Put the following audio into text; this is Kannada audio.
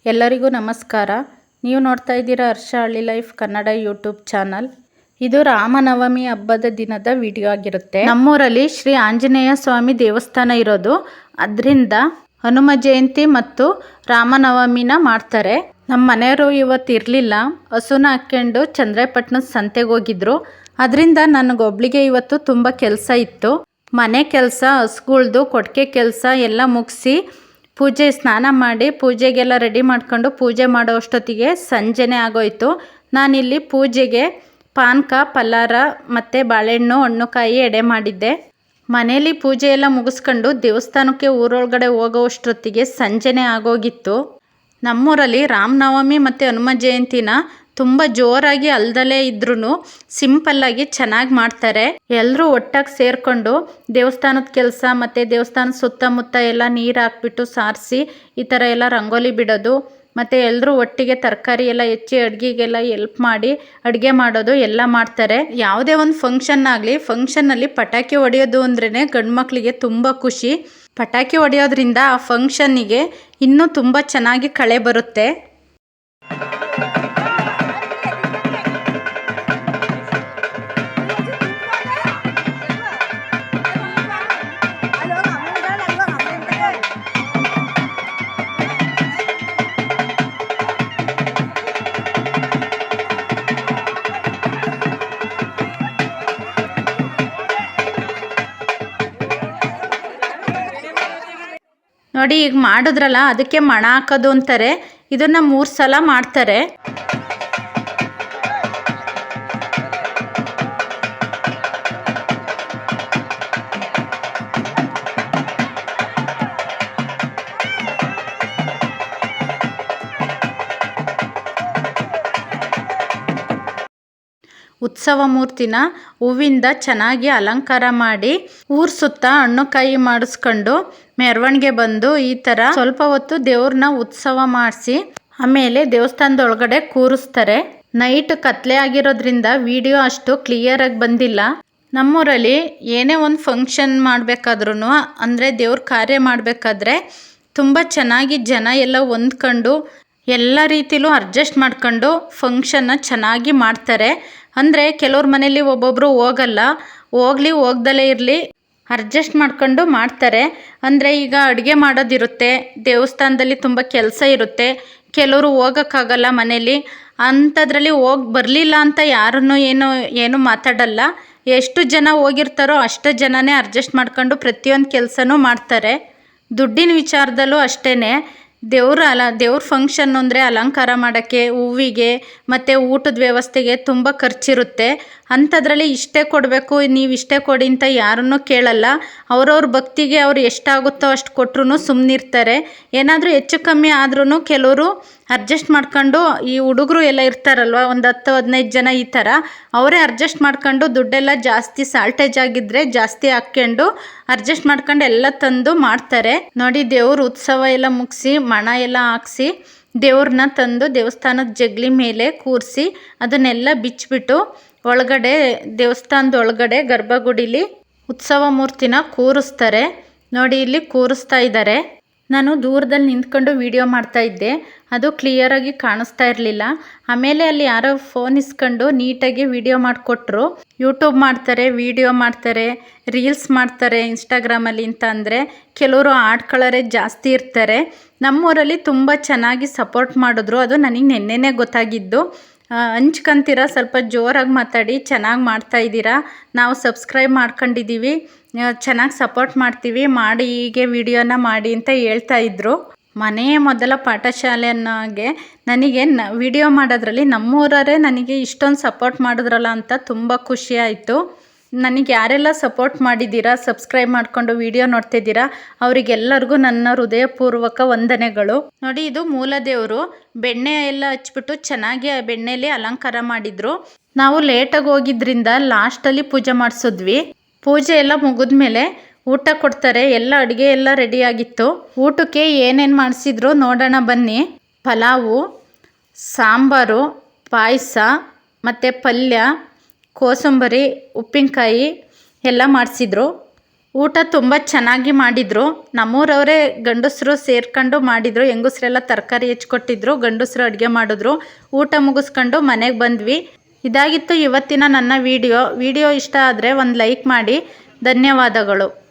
ಎಲ್ಲರಿಗೂ ನಮಸ್ಕಾರ. ನೀವು ನೋಡ್ತಾ ಇದ್ದೀರಾ ಹರ್ಷ ಹಳ್ಳಿ ಲೈಫ್ ಕನ್ನಡ ಯೂಟ್ಯೂಬ್ ಚಾನಲ್. ಇದು ರಾಮನವಮಿ ಹಬ್ಬದ ದಿನದ ವಿಡಿಯೋ ಆಗಿರುತ್ತೆ. ನಮ್ಮೂರಲ್ಲಿ ಶ್ರೀ ಆಂಜನೇಯ ಸ್ವಾಮಿ ದೇವಸ್ಥಾನ ಇರೋದು, ಅದರಿಂದ ಹನುಮ ಜಯಂತಿ ಮತ್ತು ರಾಮನವಮಿನ ಮಾಡ್ತಾರೆ. ನಮ್ಮ ಮನೆಯವರು ಇವತ್ತು ಇರಲಿಲ್ಲ, ಹಸುನ ಹಾಕ್ಕೊಂಡು ಚಂದ್ರಾಯಪಟ್ಟಣದ ಸಂತೆಗೆ ಹೋಗಿದ್ರು. ಅದರಿಂದ ನನಗೊಬ್ಳಿಗೆ ಇವತ್ತು ತುಂಬ ಕೆಲಸ ಇತ್ತು. ಮನೆ ಕೆಲಸ, ಹಸುಗಳ್ದು ಕೊಟ್ಟಿಗೆ ಕೆಲಸ ಎಲ್ಲ ಮುಗಿಸಿ ಪೂಜೆ ಸ್ನಾನ ಮಾಡಿ ಪೂಜೆಗೆಲ್ಲ ರೆಡಿ ಮಾಡ್ಕೊಂಡು ಪೂಜೆ ಮಾಡೋ ಅಷ್ಟೊತ್ತಿಗೆ ಸಂಜೆನೇ ಆಗೋಯ್ತು. ನಾನಿಲ್ಲಿ ಪೂಜೆಗೆ ಪಾನಕ, ಪಲಾರ ಮತ್ತು ಬಾಳೆಹಣ್ಣು, ಹಣ್ಣು ಕಾಯಿ ಎಡೆ ಮಾಡಿದ್ದೆ. ಮನೇಲಿ ಪೂಜೆ ಎಲ್ಲ ಮುಗಿಸ್ಕೊಂಡು ದೇವಸ್ಥಾನಕ್ಕೆ ಊರೊಳಗಡೆ ಹೋಗೋ ಅಷ್ಟೊತ್ತಿಗೆ ಸಂಜೆನೇ ಆಗೋಗಿತ್ತು. ನಮ್ಮೂರಲ್ಲಿ ರಾಮನವಮಿ ಮತ್ತು ಹನುಮ ಜಯಂತಿನ ತುಂಬ ಜೋರಾಗಿ ಅಲ್ದಲೇ ಇದ್ರೂ ಸಿಂಪಲ್ಲಾಗಿ ಚೆನ್ನಾಗಿ ಮಾಡ್ತಾರೆ. ಎಲ್ಲರೂ ಒಟ್ಟಾಗಿ ಸೇರಿಕೊಂಡು ದೇವಸ್ಥಾನದ ಕೆಲಸ ಮತ್ತು ದೇವಸ್ಥಾನದ ಸುತ್ತಮುತ್ತ ಎಲ್ಲ ನೀರು ಹಾಕ್ಬಿಟ್ಟು ಸಾರಿಸಿ ಈ ಥರ ಎಲ್ಲ ರಂಗೋಲಿ ಬಿಡೋದು, ಮತ್ತು ಎಲ್ಲರೂ ಒಟ್ಟಿಗೆ ತರಕಾರಿ ಎಲ್ಲ ಹೆಚ್ಚಿ ಅಡುಗೆಗೆಲ್ಲ ಎಲ್ಪ್ ಮಾಡಿ ಅಡುಗೆ ಮಾಡೋದು ಎಲ್ಲ ಮಾಡ್ತಾರೆ. ಯಾವುದೇ ಒಂದು ಫಂಕ್ಷನ್ ಆಗಲಿ, ಫಂಕ್ಷನ್ನಲ್ಲಿ ಪಟಾಕಿ ಹೊಡೆಯೋದು ಅಂದ್ರೇ ಗಂಡು ಮಕ್ಕಳಿಗೆ ತುಂಬ ಖುಷಿ. ಪಟಾಕಿ ಹೊಡೆಯೋದ್ರಿಂದ ಆ ಫಂಕ್ಷನ್ನಿಗೆ ಇನ್ನೂ ತುಂಬ ಚೆನ್ನಾಗಿ ಕಳೆ ಬರುತ್ತೆ. ನೋಡಿ, ಈಗ ಮಾಡಿದ್ರಲ್ಲ ಅದಕ್ಕೆ ಮಣ ಹಾಕೋದು ಅಂತಾರೆ. ಇದನ್ನು 3 ಸಲ ಮಾಡ್ತಾರೆ. ಉತ್ಸವ ಮೂರ್ತಿನ ಹೂವಿಂದ ಚೆನ್ನಾಗಿ ಅಲಂಕಾರ ಮಾಡಿ ಊರು ಸುತ್ತ ಹಣ್ಣು ಕಾಯಿ ಮಾಡಿಸ್ಕೊಂಡು ಮೆರವಣಿಗೆ ಬಂದು ಈ ಥರ ಸ್ವಲ್ಪ ಹೊತ್ತು ದೇವ್ರನ್ನ ಉತ್ಸವ ಮಾಡಿಸಿ ಆಮೇಲೆ ದೇವಸ್ಥಾನದೊಳಗಡೆ ಕೂರಿಸ್ತಾರೆ. ನೈಟ್ ಕತ್ಲೆ ಆಗಿರೋದ್ರಿಂದ ವಿಡಿಯೋ ಅಷ್ಟು ಕ್ಲಿಯರಾಗಿ ಬಂದಿಲ್ಲ. ನಮ್ಮೂರಲ್ಲಿ ಏನೇ ಒಂದು ಫಂಕ್ಷನ್ ಮಾಡಬೇಕಾದ್ರೂ ಅಂದರೆ ದೇವ್ರ ಕಾರ್ಯ ಮಾಡಬೇಕಾದ್ರೆ ತುಂಬ ಚೆನ್ನಾಗಿ ಜನ ಎಲ್ಲ ಹೊಂದ್ಕೊಂಡು ಎಲ್ಲ ರೀತಿಲೂ ಅಡ್ಜಸ್ಟ್ ಮಾಡ್ಕೊಂಡು ಫಂಕ್ಷನ್ನ ಚೆನ್ನಾಗಿ ಮಾಡ್ತಾರೆ. ಅಂದರೆ ಕೆಲವ್ರ ಮನೇಲಿ ಒಬ್ಬೊಬ್ಬರು ಹೋಗ್ದಲೇ ಇರಲಿ ಅಡ್ಜಸ್ಟ್ ಮಾಡ್ಕೊಂಡು ಮಾಡ್ತಾರೆ. ಅಂದರೆ ಈಗ ಅಡುಗೆ ಮಾಡೋದಿರುತ್ತೆ, ದೇವಸ್ಥಾನದಲ್ಲಿ ತುಂಬ ಕೆಲಸ ಇರುತ್ತೆ, ಕೆಲವರು ಹೋಗೋಕ್ಕಾಗಲ್ಲ ಮನೇಲಿ. ಅಂಥದ್ರಲ್ಲಿ ಬರಲಿಲ್ಲ ಅಂತ ಯಾರನ್ನೂ ಏನು ಮಾತಾಡಲ್ಲ. ಎಷ್ಟು ಜನ ಹೋಗಿರ್ತಾರೋ ಅಷ್ಟು ಜನನೇ ಅಡ್ಜಸ್ಟ್ ಮಾಡ್ಕೊಂಡು ಪ್ರತಿಯೊಂದು ಕೆಲಸನೂ ಮಾಡ್ತಾರೆ. ದುಡ್ಡಿನ ವಿಚಾರದಲ್ಲೂ ಅಷ್ಟೇ. ದೇವ್ರ ಫಂಕ್ಷನ್ ಅಂದರೆ ಅಲಂಕಾರ ಮಾಡೋಕ್ಕೆ, ಹೂವಿಗೆ ಮತ್ತು ಊಟದ ವ್ಯವಸ್ಥೆಗೆ ತುಂಬ ಖರ್ಚಿರುತ್ತೆ. ಅಂಥದ್ರಲ್ಲಿ ಇಷ್ಟೇ ಕೊಡಬೇಕು, ನೀವು ಇಷ್ಟೇ ಕೊಡಿ ಅಂತ ಯಾರನ್ನೂ ಕೇಳಲ್ಲ. ಅವ್ರವ್ರ ಭಕ್ತಿಗೆ ಅವ್ರು ಎಷ್ಟಾಗುತ್ತೋ ಅಷ್ಟು ಕೊಟ್ಟರು ಸುಮ್ಮನಿರ್ತಾರೆ. ಏನಾದರೂ ಹೆಚ್ಚು ಕಮ್ಮಿ ಆದ್ರೂ ಕೆಲವರು ಅಡ್ಜಸ್ಟ್ ಮಾಡ್ಕೊಂಡು, ಈ ಹುಡುಗರು ಎಲ್ಲ ಇರ್ತಾರಲ್ವ, ಒಂದು 10-15 ಜನ ಈ ಥರ, ಅವರೇ ಅಡ್ಜಸ್ಟ್ ಮಾಡ್ಕೊಂಡು ದುಡ್ಡೆಲ್ಲ ಜಾಸ್ತಿ ಸಾಲ್ಟೇಜ್ ಆಗಿದ್ದರೆ ಜಾಸ್ತಿ ಹಾಕ್ಕೊಂಡು ಅಡ್ಜಸ್ಟ್ ಮಾಡ್ಕೊಂಡು ಎಲ್ಲ ತಂದು ಮಾಡ್ತಾರೆ. ನೋಡಿ, ದೇವ್ರ ಉತ್ಸವ ಎಲ್ಲ ಮುಗಿಸಿ ಮಣ ಎಲ್ಲ ಹಾಕ್ಸಿ ದೇವ್ರನ್ನ ತಂದು ದೇವಸ್ಥಾನದ ಜಗಲಿ ಮೇಲೆ ಕೂರಿಸಿ ಅದನ್ನೆಲ್ಲ ಬಿಚ್ಚಿಬಿಟ್ಟು ಒಳಗಡೆ ದೇವಸ್ಥಾನದ ಒಳಗಡೆ ಗರ್ಭಗುಡಿಲಿ ಉತ್ಸವ ಮೂರ್ತಿನ ಕೂರಿಸ್ತಾರೆ. ನೋಡಿ, ಇಲ್ಲಿ ಕೂರಿಸ್ತಾ ಇದ್ದಾರೆ. ನಾನು ದೂರದಲ್ಲಿ ನಿಂತ್ಕೊಂಡು ವಿಡಿಯೋ ಮಾಡ್ತಾ ಇದ್ದೆ, ಅದು ಕ್ಲಿಯರಾಗಿ ಕಾಣಿಸ್ತಾ ಇರಲಿಲ್ಲ. ಆಮೇಲೆ ಅಲ್ಲಿ ಯಾರೋ ಫೋನ್ ಇಸ್ಕೊಂಡು ನೀಟಾಗಿ ವಿಡಿಯೋ ಮಾಡಿಕೊಟ್ರು. ಯೂಟ್ಯೂಬ್ ಮಾಡ್ತಾರೆ, ವಿಡಿಯೋ ಮಾಡ್ತಾರೆ, ರೀಲ್ಸ್ ಮಾಡ್ತಾರೆ ಇನ್ಸ್ಟಾಗ್ರಾಮಲ್ಲಿ ಅಂತ ಅಂದರೆ ಕೆಲವರು ಆಡ್ಕೊಳ್ಳೋರೇ ಜಾಸ್ತಿ ಇರ್ತಾರೆ. ನಮ್ಮೂರಲ್ಲಿ ತುಂಬ ಚೆನ್ನಾಗಿ ಸಪೋರ್ಟ್ ಮಾಡಿದ್ರು. ಅದು ನನಗೆ ನೆನ್ನೆನೇ ಗೊತ್ತಾಗಿದ್ದು. ಹಂಚ್ಕೊಂತೀರ, ಸ್ವಲ್ಪ ಜೋರಾಗಿ ಮಾತಾಡಿ, ಚೆನ್ನಾಗಿ ಮಾಡ್ತಾಯಿದ್ದೀರಾ, ನಾವು ಸಬ್ಸ್ಕ್ರೈಬ್ ಮಾಡ್ಕೊಂಡಿದ್ದೀವಿ, ಚೆನ್ನಾಗಿ ಸಪೋರ್ಟ್ ಮಾಡ್ತೀವಿ, ಮಾಡಿ ಹೀಗೆ ವಿಡಿಯೋನ ಮಾಡಿ ಅಂತ ಹೇಳ್ತಾ ಇದ್ರು. ಮನೆಯೇ ಮೊದಲ ಪಾಠಶಾಲೆ ಅನ್ನೋಗೆ ನನಗೆ ವಿಡಿಯೋ ಮಾಡೋದ್ರಲ್ಲಿ ನಮ್ಮೂರವರೇ ನನಗೆ ಇಷ್ಟೊಂದು ಸಪೋರ್ಟ್ ಮಾಡಿದ್ರಲ್ಲ ಅಂತ ತುಂಬ ಖುಷಿ ಆಯಿತು. ನನಗೆ ಯಾರೆಲ್ಲ ಸಪೋರ್ಟ್ ಮಾಡಿದ್ದೀರಾ, ಸಬ್ಸ್ಕ್ರೈಬ್ ಮಾಡಿಕೊಂಡು ವಿಡಿಯೋ ನೋಡ್ತಿದ್ದೀರಾ, ಅವರಿಗೆಲ್ಲರಿಗೂ ನನ್ನ ಹೃದಯಪೂರ್ವಕ ವಂದನೆಗಳು. ನೋಡಿ, ಇದು ಮೂಲ ದೇವರು. ಬೆಣ್ಣೆ ಎಲ್ಲ ಹಚ್ಬಿಟ್ಟು ಚೆನ್ನಾಗಿ ಬೆಣ್ಣೆಲಿ ಅಲಂಕಾರ ಮಾಡಿದ್ರು. ನಾವು ಲೇಟಾಗಿ ಹೋಗಿದ್ರಿಂದ ಲಾಸ್ಟಲ್ಲಿ ಪೂಜೆ ಮಾಡಿಸಿದ್ವಿ. ಪೂಜೆ ಎಲ್ಲ ಮುಗಿದ್ಮೇಲೆ ಊಟ ಕೊಡ್ತಾರೆ. ಎಲ್ಲ ಅಡುಗೆ ಎಲ್ಲ ರೆಡಿಯಾಗಿತ್ತು. ಊಟಕ್ಕೆ ಏನೇನು ಮಾಡಿಸಿದ್ರು ನೋಡೋಣ ಬನ್ನಿ. ಪಲಾವು, ಸಾಂಬಾರು, ಪಾಯಸ ಮತ್ತು ಪಲ್ಯ, ಕೋಸಂಬರಿ, ಉಪ್ಪಿನಕಾಯಿ ಎಲ್ಲ ಮಾಡಿಸಿದ್ರು. ಊಟ ತುಂಬ ಚೆನ್ನಾಗಿ ಮಾಡಿದರು. ನಮ್ಮೂರವರೇ ಗಂಡಸರು ಸೇರ್ಕೊಂಡು ಮಾಡಿದರು. ಹೆಂಗಸ್ರೆಲ್ಲ ತರಕಾರಿ ಹೆಚ್ಚಿಕೊಟ್ಟಿದ್ರು, ಗಂಡಸರು ಅಡುಗೆ ಮಾಡಿದ್ರು. ಊಟ ಮುಗಿಸ್ಕೊಂಡು ಮನೆಗೆ ಬಂದ್ವಿ. ಇದಾಗಿತ್ತು ಇವತ್ತಿನ ನನ್ನ ವಿಡಿಯೋ ಇಷ್ಟ ಆದರೆ ಒಂದು ಲೈಕ್ ಮಾಡಿ. ಧನ್ಯವಾದಗಳು.